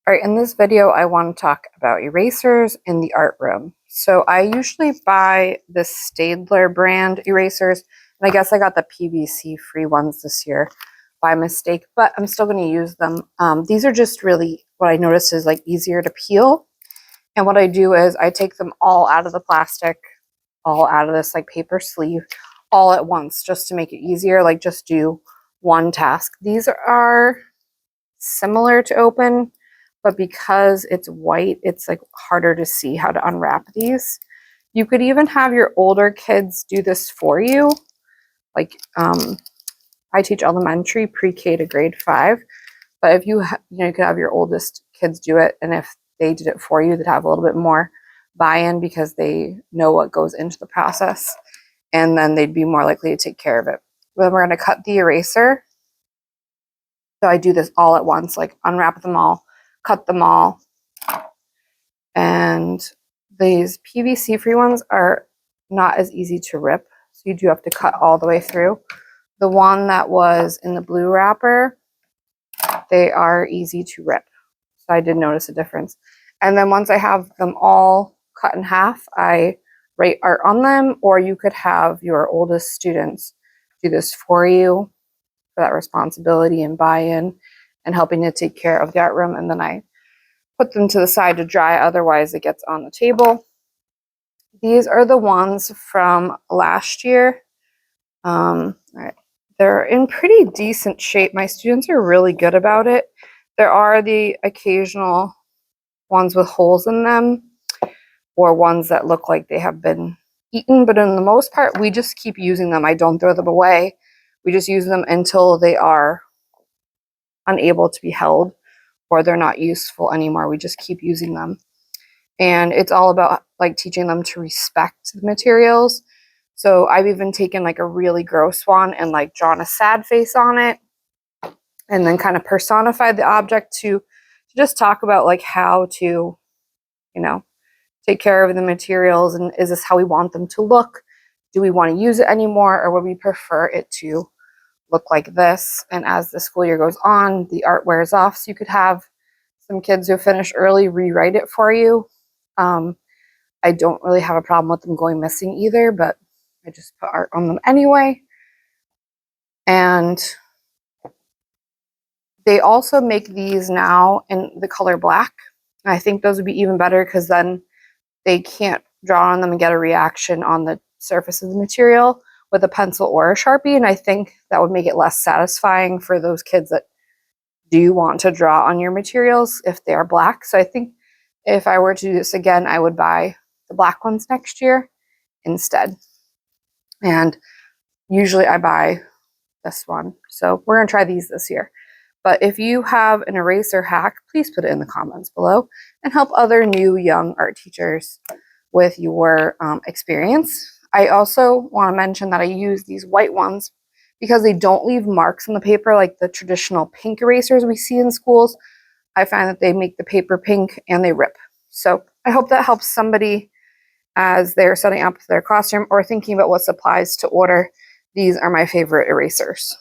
All right, in this video, I want to talk about erasers in the art room. So I usually buy the Staedtler brand erasers, and I guess I got the PVC free ones this year by mistake, but I'm still going to use them. These are just really, what I noticed is like easier to peel. And what I do is I take them all out of the plastic, all out of this like paper sleeve, all at once, just to make it easier, like just do one task. These are similar to open, but because it's white, it's like harder to see how to unwrap these. You could even have your older kids do this for you. Like I teach elementary, pre-K to grade 5, but if you you could have your oldest kids do it, and if they did it for you, they'd have a little bit more buy-in because they know what goes into the process, and then they'd be more likely to take care of it. Then we're going to cut the eraser. So I do this all at once, like unwrap them all, cut them all. And these PVC free ones are not as easy to rip, so you do have to cut all the way through. The one that was in the blue wrapper, they are easy to rip. So I did notice a difference. And then once I have them all cut in half, I write art on them, or you could have your oldest students do this for you for that responsibility and buy-in and helping to take care of the art room. And then I put them to the side to dry, otherwise it gets on the table. These are the ones from last year. All right. They're in pretty decent shape. My students are really good about it. There are the occasional ones with holes in them or ones that look like they have been eaten, but in the most part, we just keep using them. I don't throw them away. We just use them until they are unable to be held or they're not useful anymore. We just keep using them. And it's all about like teaching them to respect the materials. So I've even taken like a really gross one and like drawn a sad face on it and then kind of personified the object to just talk about like how to, take care of the materials, and is this how we want them to look? Do we want to use it anymore, or would we prefer it to look like this? And as the school year goes on, the art wears off, so you could have some kids who finish early rewrite it for you. I don't really have a problem with them going missing either, but I just put art on them anyway. And they also make these now in the color black. I think those would be even better because then they can't draw on them and get a reaction on the surface of the material with a pencil or a Sharpie. And I think that would make it less satisfying for those kids that do want to draw on your materials if they are black. So I think if I were to do this again, I would buy the black ones next year instead. And usually I buy this one. So we're going to try these this year. But if you have an eraser hack, please put it in the comments below and help other new young art teachers with your experience. I also want to mention that I use these white ones because they don't leave marks on the paper like the traditional pink erasers we see in schools. I find that they make the paper pink and they rip. So I hope that helps somebody as they're setting up their classroom or thinking about what supplies to order. These are my favorite erasers.